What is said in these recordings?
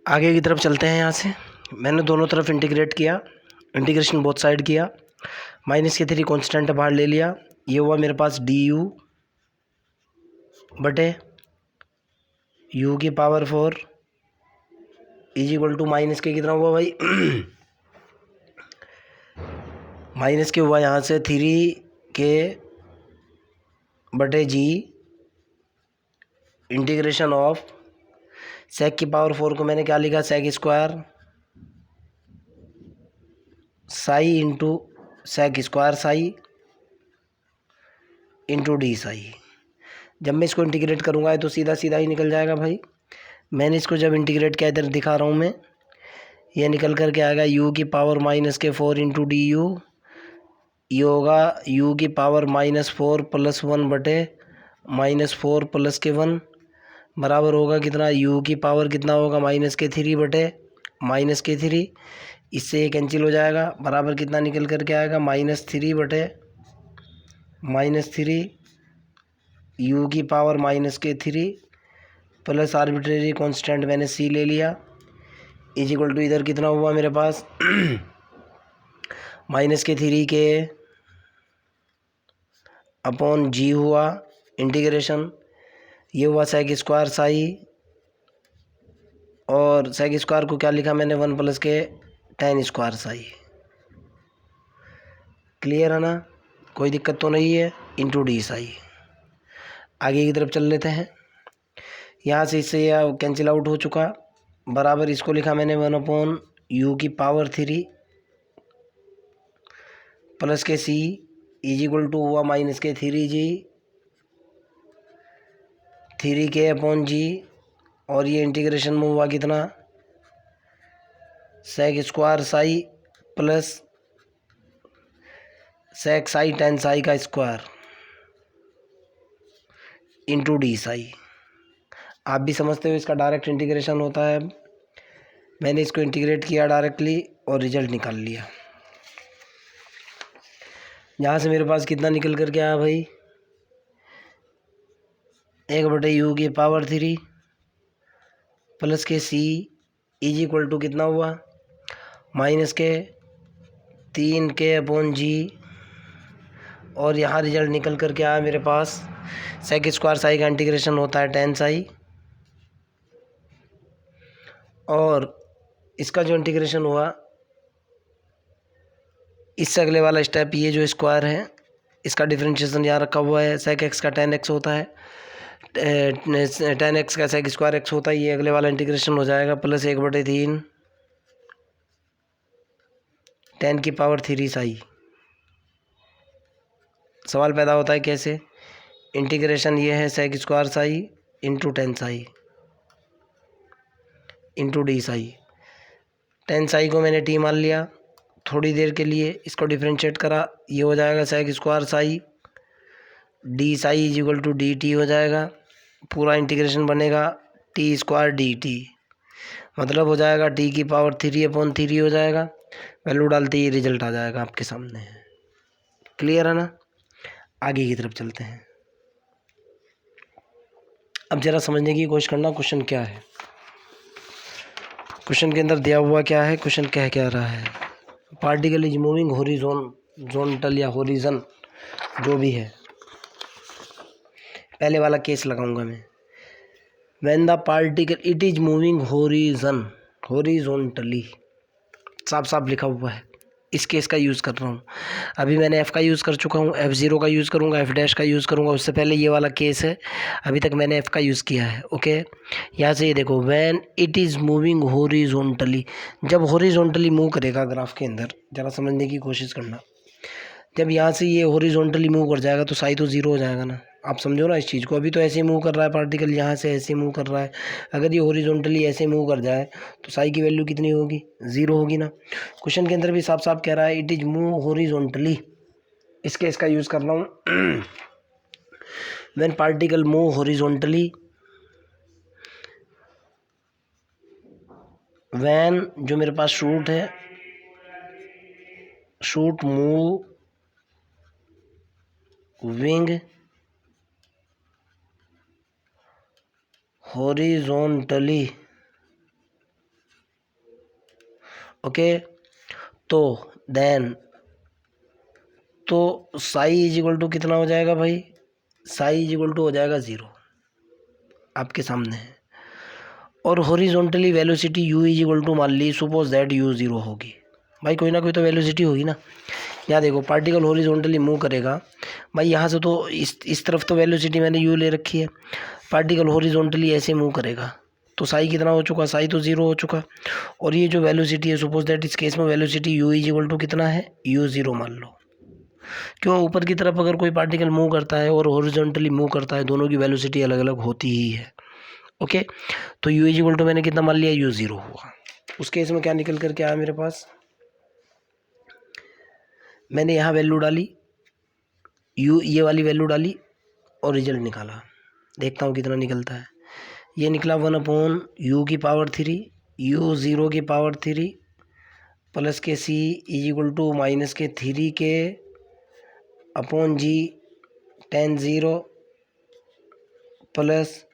आगे की तरफ चलते हैं। यहाँ से मैंने दोनों तरफ इंटीग्रेट किया, इंटीग्रेशन बोथ साइड किया, माइनस के 3 कॉन्स्टेंट बाहर ले लिया। ये हुआ मेरे पास डी यू बटे यू की power 4 is equal to minus K कितना हुआ भाई माइनस के हुआ यहाँ से 3 के बटे जी इंटीग्रेशन ऑफ सेक की पावर 4 को मैंने क्या लिखा, sec square psi into sec square psi into D psi. जब मैं इसको इंटीग्रेट करूँगा तो सीधा सीधा ही निकल जाएगा भाई। मैंने इसको जब इंटीग्रेट किया, इधर दिखा रहा हूँ मैं, ये निकल कर के आएगा यू की पावर माइनस के 4 इंटू डी यू। ये होगा यू की पावर -4 + 1 बटे -4 + के 1 बराबर होगा कितना, यू की पावर कितना होगा -3 बटे -3। इससे ये कैंसिल हो जाएगा, बराबर कितना निकल कर के आएगा -3 बटे -3 यू की पावर -3 प्लस आर्बिट्रेरी कांस्टेंट मैंने सी ले लिया इज इक्वल टू इधर कितना हुआ मेरे पास -3 के अपॉन जी हुआ इंटीग्रेशन, ये हुआ सेक स्क्वायर साई, और सेक स्क्वायर को क्या लिखा मैंने 1 + के tan स्क्वायर साई। क्लियर है ना, कोई दिक्कत तो नहीं है, इंटू डी साई। आगे की तरफ चल लेते हैं। यहाँ से इससे यह कैंसिल आउट हो चुका, बराबर इसको लिखा मैंने 1/यू की पावर 3 प्लस के सी इज इक्वल टू हुआ -3 के अपॉन जी, और ये इंटीग्रेशन में हुआ कितना, sec square psi plus sec psi tan psi का स्क्वायर इंटू डी साई। आप भी समझते हो इसका डायरेक्ट इंटीग्रेशन होता है। मैंने इसको इंटीग्रेट किया डायरेक्टली और रिजल्ट निकाल लिया। यहाँ से मेरे पास कितना निकल कर के आया भाई, 1/यू की पावर 3 प्लस के सी इज इक्वल टू कितना हुआ, -3 के अपॉन जी, और यहाँ रिजल्ट निकल कर के आया मेरे पास, सेक स्क्वायर साई का इंटीग्रेशन होता है tan साई, और इसका जो इंटीग्रेशन हुआ, इससे अगले वाला स्टेप, ये जो स्क्वायर है इसका डिफरेंशिएशन यहाँ रखा हुआ है, सेक एक्स का tan एक्स होता है, tan एक्स का सेक स्क्वायर एक्स होता है, ये अगले वाला इंटीग्रेशन हो जाएगा प्लस 1/3 tan की पावर 3 साई। सवाल पैदा होता है कैसे, इंटीग्रेशन ये है sec square psi into tan psi into D psi. tan psi को मैंने टी मान लिया, थोड़ी देर के लिए इसको डिफरेंशिएट करा, ये हो जाएगा sec square psi D psi is equal to D T हो जाएगा, पूरा इंटीग्रेशन बनेगा टी स्क्वायर डी टी, मतलब हो जाएगा टी की पावर 3/3 हो जाएगा। वैल्यू डालते ही रिजल्ट आ जाएगा आपके सामने। क्लियर है ना, आगे की तरफ चलते हैं। अब जरा समझने की कोशिश करना क्वेश्चन क्या है। क्वेश्चन के अंदर दिया हुआ क्या है, क्वेश्चन कह क्या रहा है, पार्टिकल इज मूविंग हॉरिजॉन्टल या हॉरिजन जो भी है। पहले वाला केस लगाऊंगा मैं, when the particle it is moving horizontally, साफ साफ लिखा हुआ है, इस केस का यूज़ कर रहा हूँ। अभी मैंने एफ़ का यूज़ कर चुका हूँ, F0 का यूज़ करूँगा, F' का यूज़ करूँगा। उससे पहले ये वाला केस है, अभी तक मैंने एफ़ का यूज़ किया है। ओके, यहाँ से ये देखो, when it is moving horizontally, जब हॉरिजॉन्टली मूव करेगा ग्राफ के अंदर, ज़रा समझने की कोशिश करना। जब यहाँ से ये हॉरिजॉन्टली मूव कर जाएगा तो साई तो ज़ीरो हो जाएगा ना, आप समझो ना इस चीज़ को। अभी तो ऐसे ही मूव कर रहा है पार्टिकल, यहाँ से ऐसे मूव कर रहा है, अगर ये हॉरिजॉन्टली ऐसे मूव कर जाए तो साई की वैल्यू कितनी होगी, ज़ीरो होगी ना। क्वेश्चन के अंदर भी साफ साफ कह रहा है इट इज मूव हॉरिजॉन्टली, इसके इसका यूज़ कर रहा हूँ। When particle move horizontally, when जो मेरे पास शूट है, shoot move wing horizontally okay. तो देन तो साई इज इक्वल टू कितना हो जाएगा भाई? साई इज इक्वल टू हो जाएगा 0, आपके सामने है। और horizontally velocity u is equal to, मान ली सपोज दैट u 0 होगी। भाई कोई ना कोई तो वेलोसिटी होगी ना। यहाँ देखो पार्टिकल हॉरिजॉन्टली मूव करेगा भाई, यहाँ से तो इस तरफ तो वेलोसिटी मैंने u ले रखी है, पार्टिकल हॉरिजॉन्टली ऐसे मूव करेगा तो साई कितना हो चुका? साई तो 0 हो चुका। और ये जो वेलोसिटी है, सपोज दैट इस केस में velocity u is equal to कितना है? u 0 मान लो। क्यों? ऊपर की तरफ अगर कोई पार्टिकल मूव करता है और हॉरिजॉन्टली मूव करता है, दोनों की वेलोसिटी अलग अलग होती ही है। ओके, तो u इज इक्वल टू मैंने कितना मान लिया? u 0 हुआ। उस केस में क्या निकल करके आया मेरे पास? मैंने यहाँ वैल्यू डाली u, ये वाली वैल्यू डाली और रिजल्ट निकाला। देखता हूँ कितना निकलता है। ये निकला 1/u की पावर 3, u 0 की power 3 plus K c is equal to minus K 3 K upon g tan 0 plus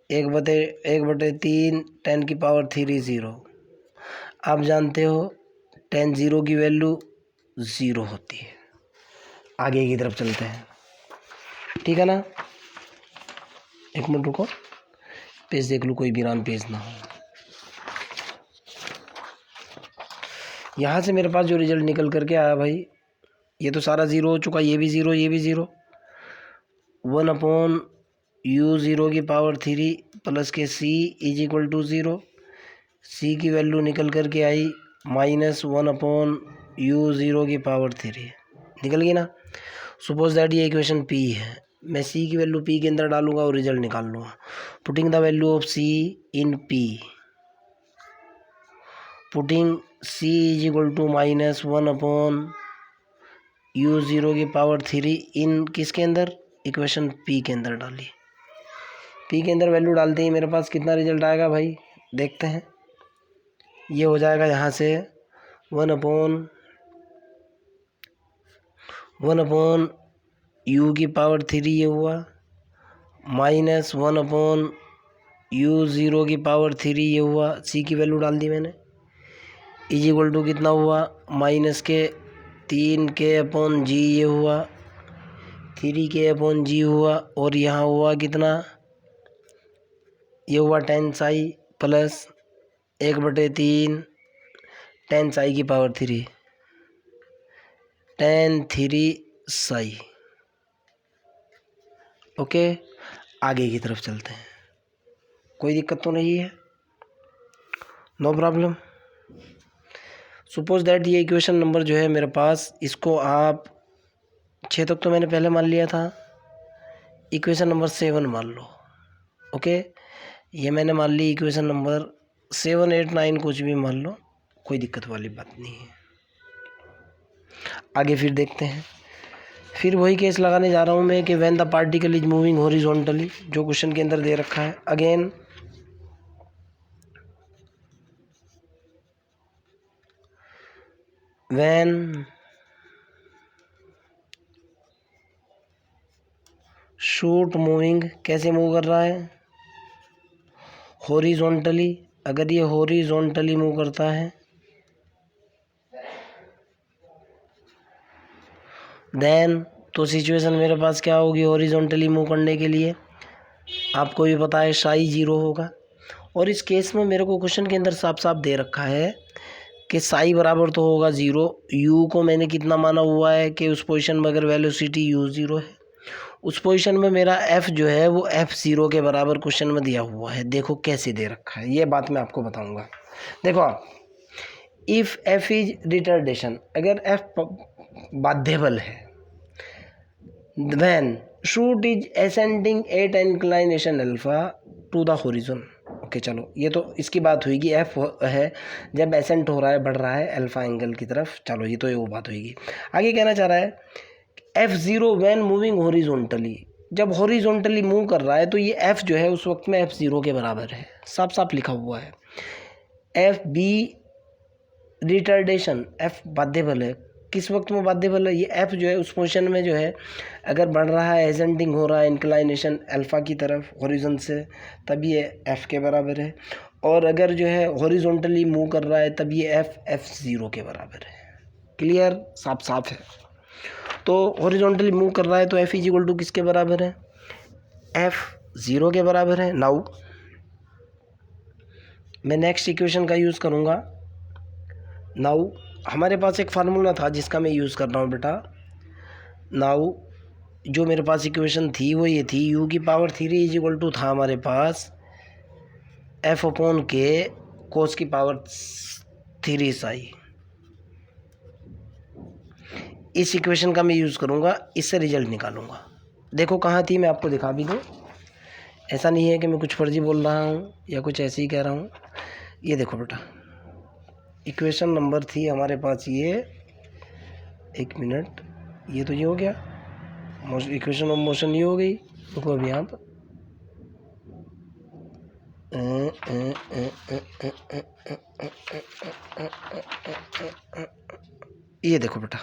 1/3 tan की पावर 3 0। आप जानते हो tan 0 की वैल्यू 0 होती है। आगे की तरफ चलते हैं, ठीक है ना। एक मिनट रुको, पेज देख लूँ कोई वीरान पेज ना हो। यहाँ से मेरे पास जो रिजल्ट निकल करके आया भाई, ये तो सारा 0 हो चुका, ये भी 0, ये भी 0। 1/u 0 की power 3 plus K c is equal to 0। c की वैल्यू निकल करके आई माइनस 1/u 0 की पावर 3, निकल गई ना। सपोज दैट ये इक्वेशन p है, मैं c की वैल्यू p के अंदर डालूंगा और रिजल्ट निकाल लूँगा। Putting the value of c in p, putting c is equal to minus 1/u 0 की पावर 3 इन किसके अंदर? इक्वेशन p के अंदर डाली। p के अंदर वैल्यू डालते ही मेरे पास कितना रिजल्ट आएगा भाई? देखते हैं। ये हो जाएगा यहाँ से 1/u की पावर 3 ये हुआ, माइनस 1/u 0 की पावर 3 ये हुआ। c की वैल्यू डाल दी मैंने, इज इक्वल टू कितना हुआ? Minus K 3 K upon g ये हुआ, 3 के अपॉन g हुआ। और यहाँ हुआ कितना? ये हुआ tan Sai plus 1/3 tan Sai की पावर 3, tan 3 साई। ओके, आगे की तरफ चलते हैं। कोई दिक्कत तो नहीं है? No problem. सपोज दैट ये इक्वेशन नंबर जो है मेरे पास, इसको आप 6 तक तो मैंने पहले मान लिया था, इक्वेशन नंबर 7 मान लो। ओके, ये मैंने मान ली इक्वेशन नंबर 7, 8, 9 कुछ भी मान लो, कोई दिक्कत वाली बात नहीं है। आगे फिर देखते हैं। फिर वही केस लगाने जा रहा हूँ मैं कि when the particle is moving horizontally, जो क्वेश्चन के अंदर दे रखा है। अगेन व्हेन शूट मूविंग, कैसे मूव कर रहा है? हॉरिजॉन्टली। अगर ये हॉरिजॉन्टली मूव करता है देन तो सिचुएशन मेरे पास क्या होगी? हॉरिजॉन्टली मूव करने के लिए आपको भी पता है साई 0 होगा। और इस केस में मेरे को क्वेश्चन के अंदर साफ साफ दे रखा है कि साई बराबर तो होगा 0। यू को मैंने कितना माना हुआ है कि उस पोजीशन में अगर वेलोसिटी u 0 है, उस पोजीशन में मेरा f जो है वो f0 के बराबर क्वेश्चन में दिया हुआ है। देखो कैसे दे रखा है, ये बात मैं आपको बताऊंगा। देखो आप, इफ़ f इज रिटार्डेशन, अगर f बाध्यबल है, when shoot is ascending at inclination alpha to the horizon। Okay चलो, ये तो इसकी बात हुईगी, f है जब एसेंट हो रहा है, बढ़ रहा है अल्फा एंगल की तरफ। चलो ये तो वो बात होगी। आगे कहना चाह रहा है f0 when moving horizontally, जब हॉरिजॉन्टली मूव कर रहा है तो ये f जो है उस वक्त में f0 के बराबर है, साफ साफ लिखा हुआ है। f b रिटार्डेशन, f बाध्यबल है, किस वक्त में बाध्यबल है? ये f जो है उस पोजीशन में जो है अगर बढ़ रहा है, एसेंडिंग हो रहा है इंक्लाइनेशन अल्फा की तरफ हॉरिजॉन से, तब ये f के बराबर है। और अगर जो है हॉरिजॉन्टली मूव कर रहा है तब ये F0 के बराबर है। क्लियर, साफ साफ है। तो हॉरिजॉन्टली मूव कर रहा है तो F इज इक्वल टू किसके बराबर है? F0 के बराबर है। नाउ मैं नेक्स्ट इक्वेशन का यूज़ करूँगा। नाउ हमारे पास एक फार्मूला था जिसका मैं यूज़ कर रहा हूँ बेटा। नाउ जो मेरे पास इक्वेशन थी वो ये थी, u की पावर 3 इज इक्वल टू था हमारे पास F अपॉन के कोस की पावर 3 साई। इस इक्वेशन का मैं यूज़ करूँगा, इससे रिजल्ट निकालूंगा। देखो कहाँ थी, मैं आपको दिखा भी दूँ। ऐसा नहीं है कि मैं कुछ फर्जी बोल रहा हूँ या कुछ ऐसे ही कह रहा हूँ। ये देखो बेटा, इक्वेशन नंबर थी हमारे पास ये, एक मिनट, ये तो ये हो गया इक्वेशन ऑफ मोशन, ये हो गई। देखो अभी यहाँ पर ये देखो बेटा,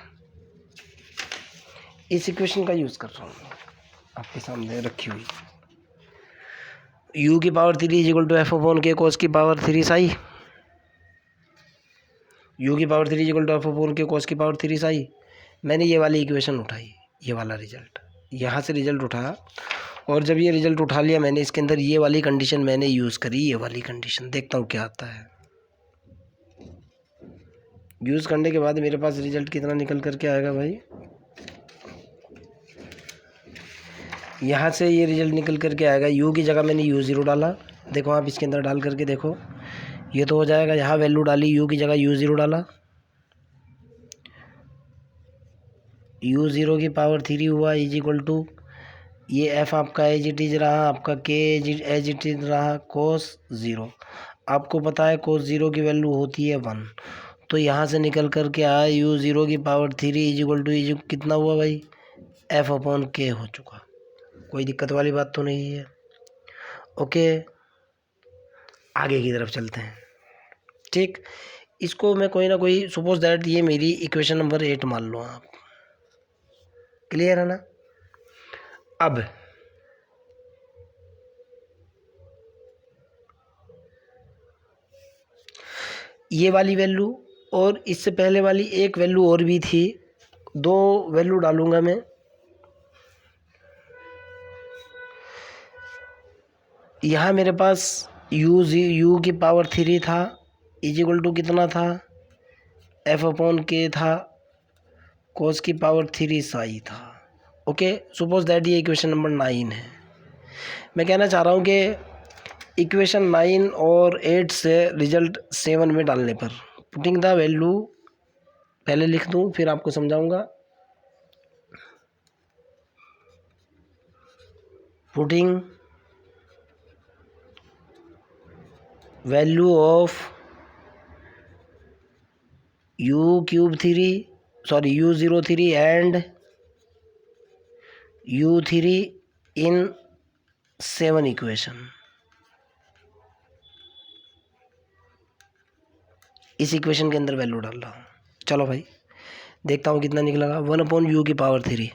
इस इक्वेशन का यूज़ कर रहा हूँ आपके सामने रखी हुई। u की power 3 is equal to F upon K cos की पावर 3 साई। u की power 3 is equal to F upon K cos की पावर 3 साई। मैंने ये वाली इक्वेशन उठाई, ये वाला रिजल्ट, यहाँ से रिजल्ट उठाया, और जब ये रिजल्ट उठा लिया मैंने, इसके अंदर ये वाली कंडीशन मैंने यूज़ करी, ये वाली कंडीशन। देखता हूँ क्या आता है। यूज़ करने के बाद मेरे पास रिजल्ट कितना निकल करके आएगा भाई? यहाँ से ये रिजल्ट निकल करके आएगा, u की जगह मैंने u0 डाला। देखो आप इसके अंदर डाल करके देखो, ये तो हो जाएगा। यहाँ वैल्यू डाली, u की जगह u0 डाला, u0 की पावर 3 हुआ इज इक्वल टू, ये f आपका एज इट इज रहा, आपका k एज इट इज रहा, कोस 0। आपको पता है कोस 0 की वैल्यू होती है 1, तो यहाँ से निकल करके आया u0 की पावर 3 इज इक्वल टू कितना हुआ भाई? f अपॉन k हो चुका। कोई दिक्कत वाली बात तो नहीं है। ओके, आगे की तरफ चलते हैं। ठीक, इसको मैं कोई ना कोई, सपोज दैट ये मेरी इक्वेशन नंबर 8 मान लो आप। क्लियर है ना? अब ये वाली वैल्यू और इससे पहले वाली एक वैल्यू और भी थी, दो वैल्यू डालूंगा मैं। यहाँ मेरे पास u की पावर 3 था इज इक्वल टू कितना था? f अपॉन के था, कोस की पावर 3 साई था। ओके, सपोज दैट ये इक्वेशन नंबर 9 है। मैं कहना चाह रहा हूँ कि इक्वेशन 9 और 8 से रिजल्ट 7 में डालने पर, पुटिंग द वैल्यू, पहले लिख दूँ फिर आपको समझाऊंगा। Putting value of u03 and u3 in 7 equation. इस इक्वेशन के अंदर वैल्यू डाल रहा हूँ। चलो भाई देखता हूँ कितना निकलेगा। 1 अपॉन यू की पावर 3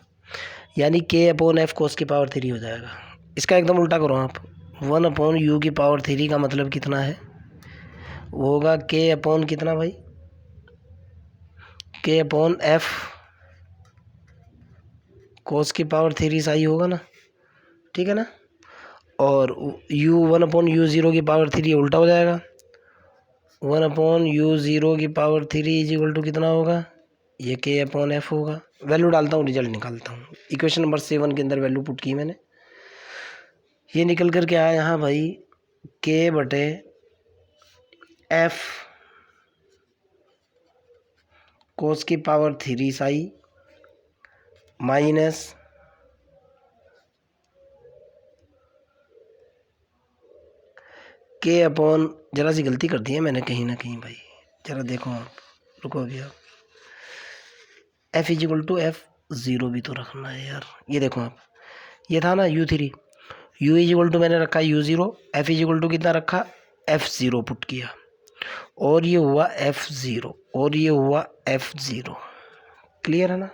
यानी k अपॉन f कोस की पावर 3 हो जाएगा। इसका एकदम उल्टा करो आप। 1 अपॉन यू की पावर 3 का मतलब कितना है? वो होगा k अपॉन कितना भाई? k अपॉन f कोस की पावर 3 साई होगा ना, ठीक है ना। और u 1 अपॉन u0 की पावर 3 उल्टा हो जाएगा। 1 अपॉन u0 की पावर 3 इज इक्वल टू कितना होगा? ये k अपॉन f होगा। वैल्यू डालता हूँ, रिजल्ट निकालता हूँ। इक्वेशन नंबर 7 के अंदर वैल्यू पुट की मैंने, ये निकल कर के आया यहाँ भाई k बटे f कोस की power 3 Sai minus k upon, जरा सी गलती कर दी है मैंने कहीं ना कहीं भाई, जरा देखो आप, रुको अभी आप, f is equal to F0 भी तो रखना है यार। ये देखो आप, ये था ना u3, u is equal to मैंने रखा u0, f is equal to कितना रखा? F0 पुट किया, और ये हुआ F0 और ये हुआ F0। क्लियर है ना?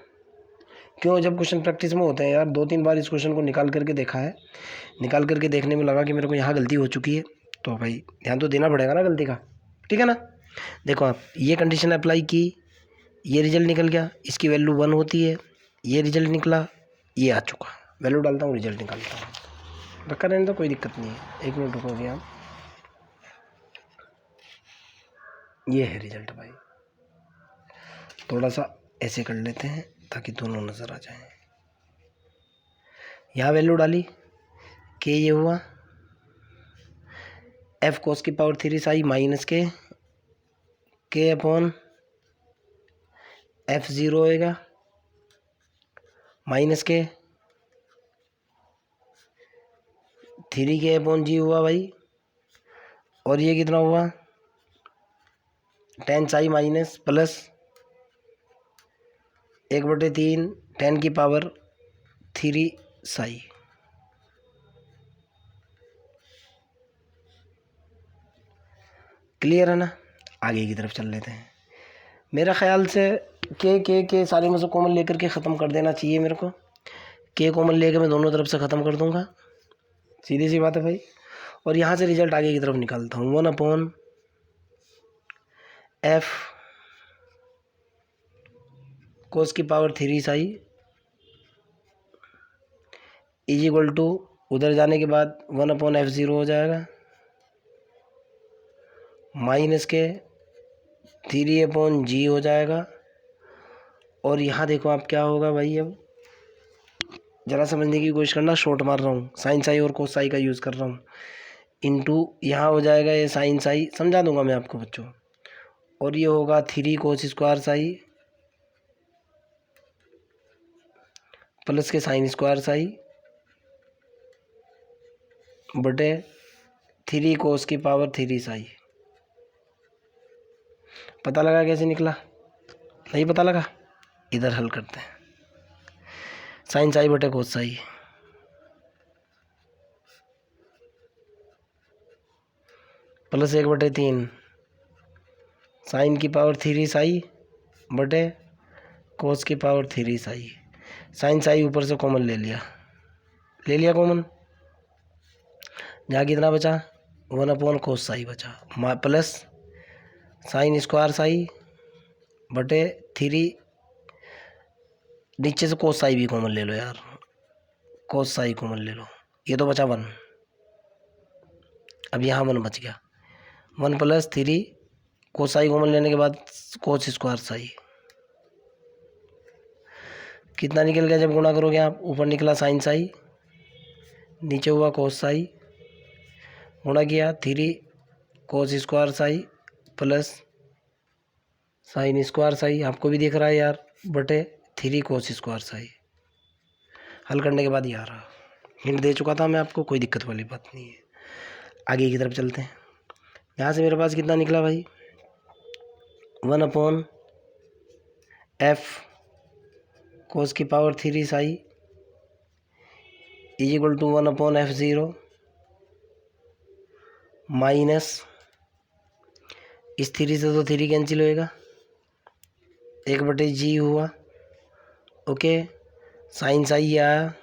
क्यों, जब क्वेश्चन प्रैक्टिस में होते हैं यार, 2-3 बार इस क्वेश्चन को निकाल करके देखा है, निकाल करके देखने में लगा कि मेरे को यहाँ गलती हो चुकी है, तो भाई ध्यान तो देना पड़ेगा ना गलती का, ठीक है ना। देखो आप ये कंडीशन अप्लाई की, ये रिजल्ट निकल गया, इसकी वैल्यू 1 होती है, ये रिजल्ट निकला, ये आ चुका, वैल्यू डालता हूँ, रिजल्ट निकालता हूँ, रखा रहने तो कोई दिक्कत नहीं है। 1 मिनट रुकोगे आप, ये है रिजल्ट भाई। थोड़ा सा ऐसे कर लेते हैं ताकि दोनों नज़र आ जाएं। यहाँ वैल्यू डाली के, ये हुआ एफ कोस की पावर 3 साई माइनस के अपॉन F0 होएगा माइनस के 3 के अपॉन जी हुआ भाई, और ये कितना हुआ 10 साई माइनस प्लस 1/3 10 की पावर 3 साई। क्लियर है ना। आगे की तरफ चल लेते हैं। मेरा ख्याल से के सारे में से कॉमन लेकर के ख़त्म कर देना चाहिए मेरे को। के कॉमन लेकर मैं दोनों तरफ से ख़त्म कर दूंगा, सीधी सी बात है भाई। और यहाँ से रिजल्ट आगे की तरफ निकालता हूँ, 1/f कोस की power 3 psi is equal to, उधर जाने के बाद 1/f0 हो जाएगा माइनस के 3/g हो जाएगा। और यहाँ देखो आप क्या होगा भाई, अब ज़रा समझने की कोशिश करना, शॉर्ट मार रहा हूँ, साइन साई और कोस साई का यूज़ कर रहा हूँ, इनटू यहाँ हो जाएगा ये साइन साई, समझा दूंगा मैं आपको बच्चों। और ये होगा 3 कोस स्क्वायर साई प्लस के साइन स्क्वायर साई बटे 3 कोस की पावर 3 साई। पता लगा कैसे निकला? नहीं पता लगा? इधर हल करते हैं। साइन साई बटे कोस साई, प्लस 1/3 साइन की पावर 3 साई बटे कोस की पावर 3 साई। साइन साई ऊपर से कॉमन ले लिया कॉमन, जहाँ कितना बचा 1/कोस साई बचा, प्लस साइन स्क्वायर साई बटे 3, नीचे से कोस साई भी कॉमन ले लो यार, कोस साई कॉमन ले लो, ये तो बचा 1। अब यहाँ 1 बच गया, 1 + 3 कोस साई कॉमन लेने के बाद कोस स्क्वायर साई, कितना निकल गया जब गुणा करोगे आप, ऊपर निकला साइन साई, नीचे हुआ कोस साई, गुणा किया 3 cos square psi plus sine square Sai, आपको भी दिख रहा है यार, बटे 3 कोस स्क्वायर साई। हल करने के बाद ये आ रहा, हिंट दे चुका था मैं आपको, कोई दिक्कत वाली बात नहीं है। आगे की तरफ चलते हैं। यहाँ से मेरे पास कितना निकला भाई, 1/f कोस की power 3 psi is equal to 1/f0 minus, इस 3 से तो 3 कैंसिल होएगा, 1/g हुआ, ओके, साइन साई आया,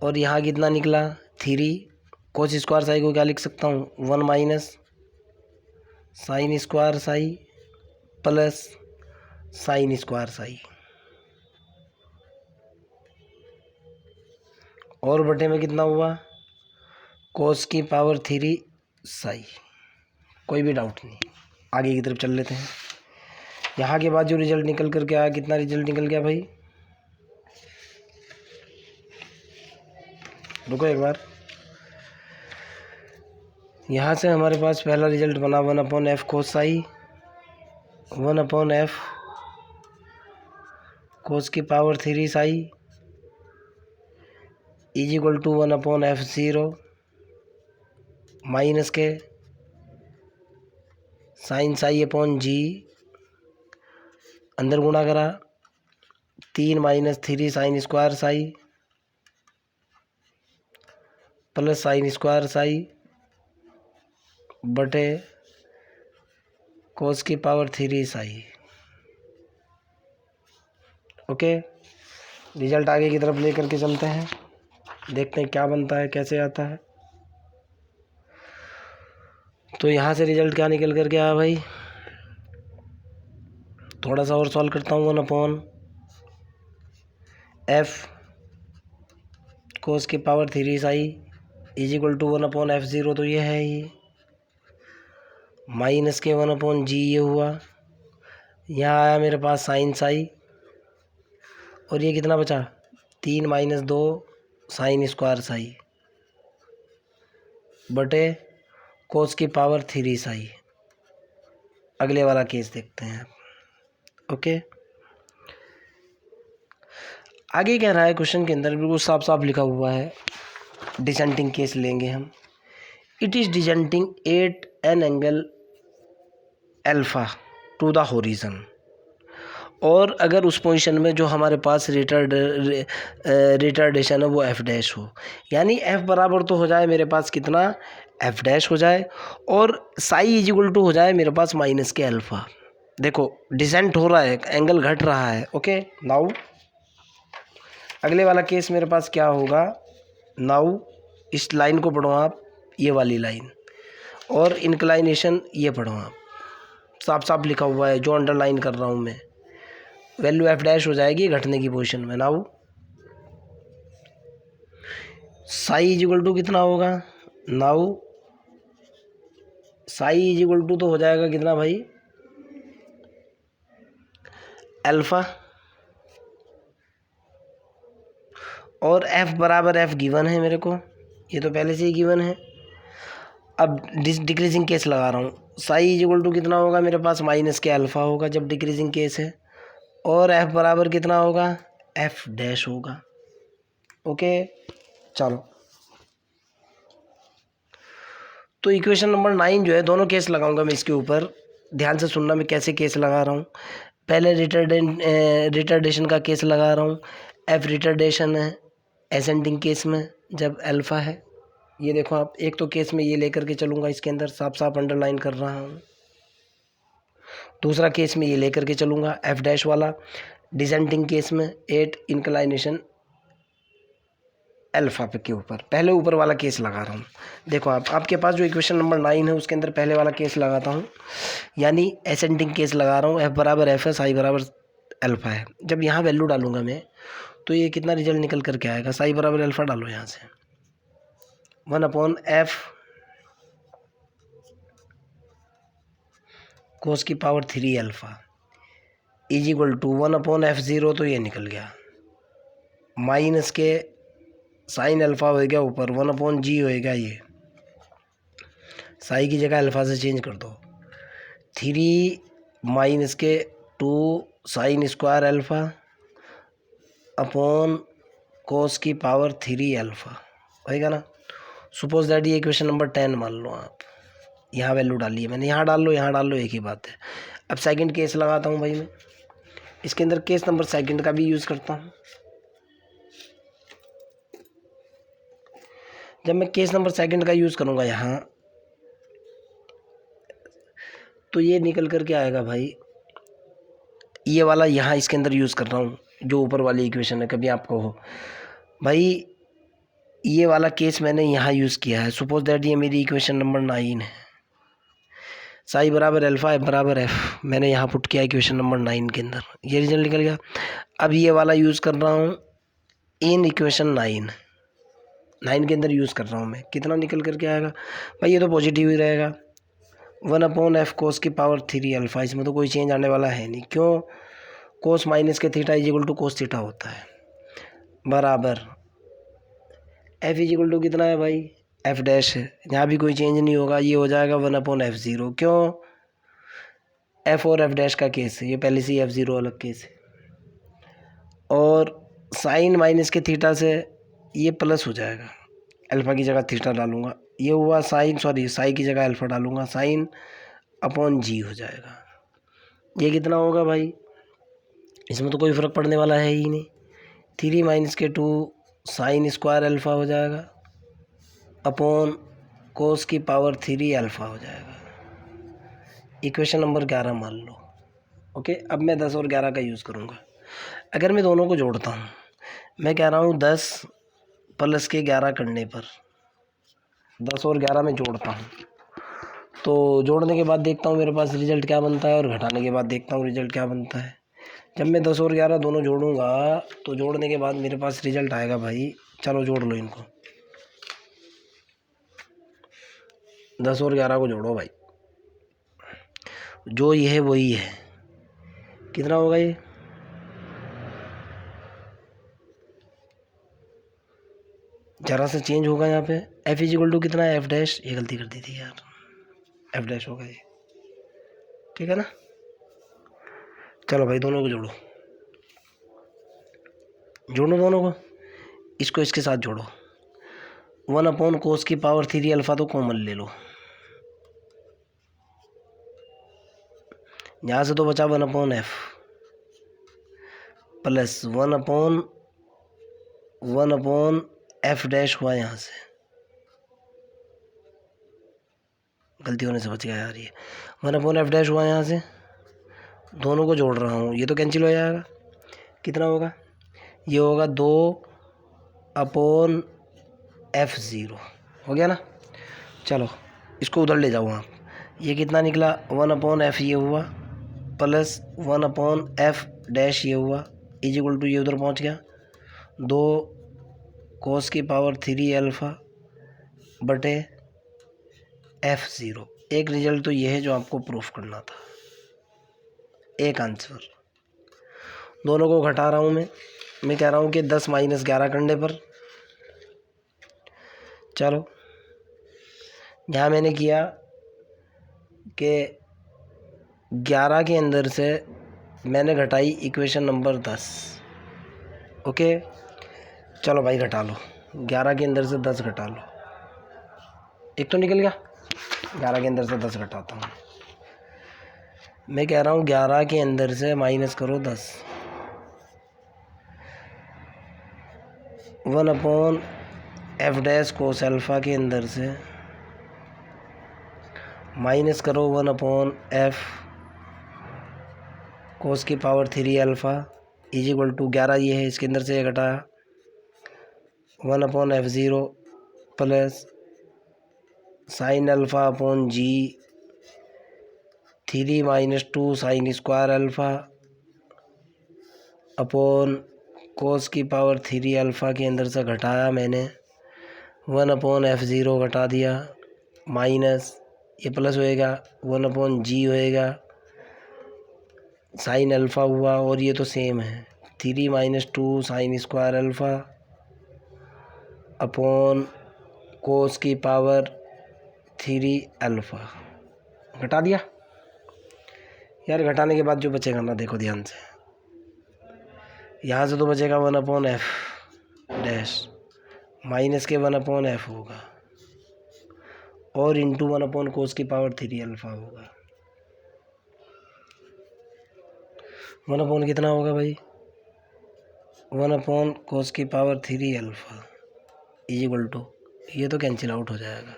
और यहाँ कितना निकला 3, कोस स्क्वायर साई को क्या लिख सकता हूँ, 1 - sign square psi plus sine square Sai, और बटे में कितना हुआ कोस की पावर 3 साई। कोई भी डाउट नहीं, आगे की तरफ चल लेते हैं। यहाँ के बाद जो रिजल्ट निकल कर के आया, कितना रिजल्ट निकल गया भाई, रुको एक बार, यहाँ से हमारे पास पहला रिजल्ट बना 1/f कोस साई, 1/f कोस की power 3 psi is equal to 1/f0 minus K sine psi upon G, अंदर गुणा करा 3 - 3 sine square psi plus sine square psi बटे कोस की पावर 3 साई। ओके, रिजल्ट आगे की तरफ लेकर के चलते हैं, देखते हैं क्या बनता है, कैसे आता है। तो यहाँ से रिजल्ट क्या निकल कर के आया भाई, थोड़ा सा और सॉल्व करता हूँ। 1/f कोस की power 3 psi is equal to 1/f0, तो ये है ये, माइनस के 1/g ये हुआ, यहाँ आया मेरे पास साइन साई, और ये कितना बचा 3 - 2 साइन स्क्वायर साई बटे कोस की पावर 3 साई। अगले वाला केस देखते हैं। ओके, आगे कह रहा है क्वेश्चन के अंदर बिल्कुल साफ साफ लिखा हुआ है, डिसेंटिंग केस लेंगे हम। It is descending at an angle alpha to the horizon, और अगर उस पोजीशन में जो हमारे पास रिटार्डेशन है वो एफ डैश हो, यानी एफ बराबर तो हो जाए मेरे पास कितना, एफ डैश हो जाए, और साई इज इक्वल टू हो जाए मेरे पास माइनस के अल्फा। देखो डिसेंट हो रहा है, एंगल घट रहा है। ओके, नाउ अगले वाला केस मेरे पास क्या होगा, नाउ इस लाइन को पढ़ो आप, ये वाली लाइन, और इंक्लाइनेशन ये पढ़ो आप, साफ साफ लिखा हुआ है, जो अंडरलाइन कर रहा हूँ मैं, वैल्यू एफ डैश हो जाएगी घटने की पोजीशन में। Now psi is equal to कितना होगा, now psi is equal to तो हो जाएगा कितना भाई, अल्फा, और एफ बराबर एफ गिवन है मेरे को, ये तो पहले से ही गिवन है। अब डिक्रीजिंग केस लगा रहा हूँ, साई इज इक्वल टू कितना होगा मेरे पास, माइनस के अल्फा होगा जब डिक्रीजिंग केस है, और एफ बराबर कितना होगा, एफ डैश होगा। ओके, चलो तो इक्वेशन नंबर 9 जो है, दोनों केस लगाऊंगा मैं इसके ऊपर, ध्यान से सुनना मैं कैसे केस लगा रहा हूँ। पहले रिटार्डेशन का केस लगा रहा हूँ, एफ रिटार्डेशन है एसेंडिंग केस में जब अल्फा है। ये देखो आप, एक तो केस में ये लेकर के चलूँगा, इसके अंदर साफ साफ अंडरलाइन कर रहा हूँ। दूसरा केस में ये लेकर के चलूँगा एफ डैश वाला, डिसेंडिंग केस में 8 इंक्लाइनेशन अल्फा पे के ऊपर। पहले ऊपर वाला केस लगा रहा हूँ। देखो आप, आपके पास जो इक्वेशन नंबर 9 है उसके अंदर पहले वाला केस लगाता हूँ, यानी एसेंडिंग केस लगा रहा हूँ, एफ बराबर एफ है, साई बराबर अल्फा है। जब यहाँ वैल्यू डालूंगा मैं, तो ये कितना रिजल्ट निकल करके आएगा, साई बराबर अल्फा डालो यहाँ से, 1/f कोस की power 3 alpha is equal to 1/f0, तो ये निकल गया, माइनस के साइन अल्फा हो गया ऊपर, 1/g होएगा, ये साई की जगह अल्फा से चेंज कर दो, 3 माइनस के 2 sine square alpha upon cos की पावर 3 अल्फा होएगा ना। सपोज दैट ये इक्वेशन नंबर 10 मान लो आप, यहाँ वैल्यू डाली है मैंने, यहाँ डाल लो यहाँ डाल लो, एक ही बात है। अब सेकंड केस लगाता हूँ भाई मैं, इसके अंदर केस नंबर सेकंड का भी यूज़ करता हूँ। जब मैं केस नंबर सेकंड का यूज़ करूँगा यहाँ, तो ये निकल कर के आएगा भाई, ये वाला यहाँ इसके अंदर यूज़ कर रहा हूँ, जो ऊपर वाली इक्वेशन है। कभी आपको हो भाई, ये वाला केस मैंने यहाँ यूज़ किया है। सपोज दैट ये मेरी इक्वेशन नंबर 9 है, साई बराबर अल्फा, एफ बराबर एफ, मैंने यहाँ पुट किया इक्वेशन नंबर 9 के अंदर, ये रिजल्ट निकल गया। अब ये वाला यूज़ कर रहा हूँ इन इक्वेशन 9 के अंदर यूज़ कर रहा हूँ मैं, कितना निकल करके आएगा भाई, ये तो पॉजिटिव ही रहेगा, 1/f कोस की पावर 3 अल्फा, इसमें तो कोई चेंज आने वाला है नहीं। क्यों, cos minus K theta is equal to cos theta होता है, बराबर एफ इज इक्वल टू कितना है भाई, एफ डैश है, यहाँ भी कोई चेंज नहीं होगा, ये हो जाएगा 1/f0। क्यों, एफ और एफ डैश का केस है, ये पहले से ही f0 अलग केस है, और साइन माइनस के थीटा से ये प्लस हो जाएगा, अल्फा की जगह थीटा डालूंगा, ये हुआ साइन, सॉरी साई की जगह अल्फा डालूंगा, साइन अपॉन जी हो जाएगा। ये कितना होगा भाई, इसमें तो कोई फ़र्क पड़ने वाला है ही नहीं, 3 माइनस के 2 साइन स्क्वायर अल्फा हो जाएगा अपॉन कोस की पावर 3 अल्फा हो जाएगा। इक्वेशन नंबर 11 मान लो। ओके, अब मैं 10 और 11 का यूज़ करूँगा। अगर मैं दोनों को जोड़ता हूँ, मैं कह रहा हूँ 10 प्लस के 11 करने पर, 10 और 11 में जोड़ता हूँ, तो जोड़ने के बाद देखता हूँ मेरे पास रिजल्ट क्या बनता है और घटाने के बाद देखता हूँ रिजल्ट क्या बनता है। जब मैं 10 और 11 दोनों जोड़ूंगा तो जोड़ने के बाद मेरे पास रिजल्ट आएगा भाई। चलो जोड़ लो इनको, 10 और 11 को जोड़ो भाई। जो ये है वही है, कितना होगा ये? जरा सा चेंज होगा यहाँ पे। एफ इज इक्वल टू कितना है? एफ डैश, ये गलती कर दी थी यार, एफ डैश होगा ये, ठीक है ना। चलो भाई दोनों को जोड़ो, जोड़ो दोनों को, इसको इसके साथ जोड़ो। 1 कोस की पावर 3 अल्फा तो कॉमन ले लो, यहाँ से तो बचा 1/f प्लस 1/f डैश हुआ, यहाँ से गलती होने से बच गया यार ये। 1/f डैश हुआ यहाँ से, दोनों को जोड़ रहा हूँ, ये तो कैंसिल हो जाएगा। कितना होगा? ये होगा 2/f0, हो गया ना। चलो इसको उधर ले जाओ आप, ये कितना निकला? 1/f ये हुआ प्लस 1/f डैश ये हुआ इज इक्वल टू, ये उधर पहुँच गया 2 कोस की पावर 3 अल्फ़ा बटे f0। एक रिजल्ट तो ये है जो आपको प्रूफ करना था, एक आंसर। दोनों को घटा रहा हूँ मैं कह रहा हूँ कि 10 - 11 करने पर, चलो यहाँ मैंने किया कि 11 के अंदर से मैंने घटाई इक्वेशन नंबर 10। ओके चलो भाई घटा लो, 11 के अंदर से 10 घटा लो, एक तो निकल गया। 11 के अंदर से 10 घटाता हूँ, मैं कह रहा हूँ 11 के अंदर से माइनस करो 10, 1/f डैश कोस अल्फ़ा के अंदर से माइनस करो 1/f कोस की power 3 alpha is equal to 11 ये है, इसके अंदर से ये घटाया 1/f0 plus sine alpha upon G 3 - 2 sine square alpha upon cos की पावर 3 अल्फ़ा के अंदर से घटाया मैंने 1/f0 घटा दिया, माइनस ये प्लस होएगा 1/g होएगा, साइन अल्फ़ा हुआ और ये तो सेम है 3 - 2 sine square alpha upon cos की पावर 3 अल्फ़ा। घटा दिया यार, घटाने के बाद जो बचेगा ना देखो ध्यान से, यहाँ से तो बचेगा 1/f dash minus K 1/f होगा और इंटू 1 कोस की पावर 3 अल्फ़ा होगा। 1 कितना होगा भाई? 1 कोस की power 3 alpha is equal to, ये तो कैंसिल आउट हो जाएगा।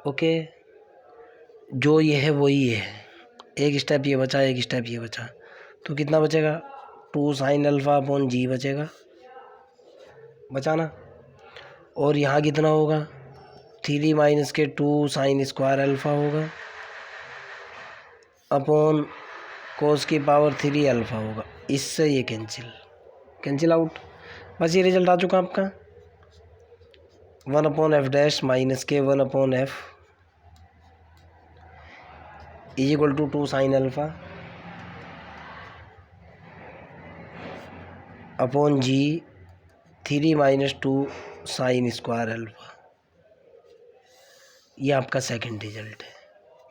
ओके जो ये है वही है, एक स्टेप ये बचा, एक स्टेप ये बचा, तो कितना बचेगा? 2 साइन अल्फ़ा अपॉन जी बचेगा, बचा ना। और यहाँ कितना होगा? 3 माइनस के 2 साइन स्क्वायर अल्फ़ा होगा अपॉन कोस की पावर 3 अल्फ़ा होगा, इससे ये कैंसिल आउट। बस ये रिजल्ट आ चुका आपका, 1/f dash minus K 1/f is equal to 2 sine alpha upon G 3 - 2 sine square alpha. ये आपका सेकंड रिजल्ट है।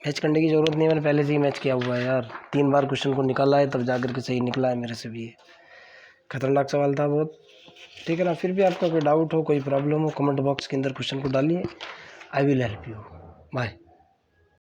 मैच करने की ज़रूरत नहीं, मैंने पहले से ही मैच किया हुआ है यार, 3 बार क्वेश्चन को निकाला है तब जाकर के सही निकला है मेरे से भी। ये खतरनाक सवाल था बहुत, ठीक है ना। फिर भी आपका कोई डाउट हो, कोई प्रॉब्लम हो, कमेंट बॉक्स के अंदर क्वेश्चन को डालिए, I will help you. Bye.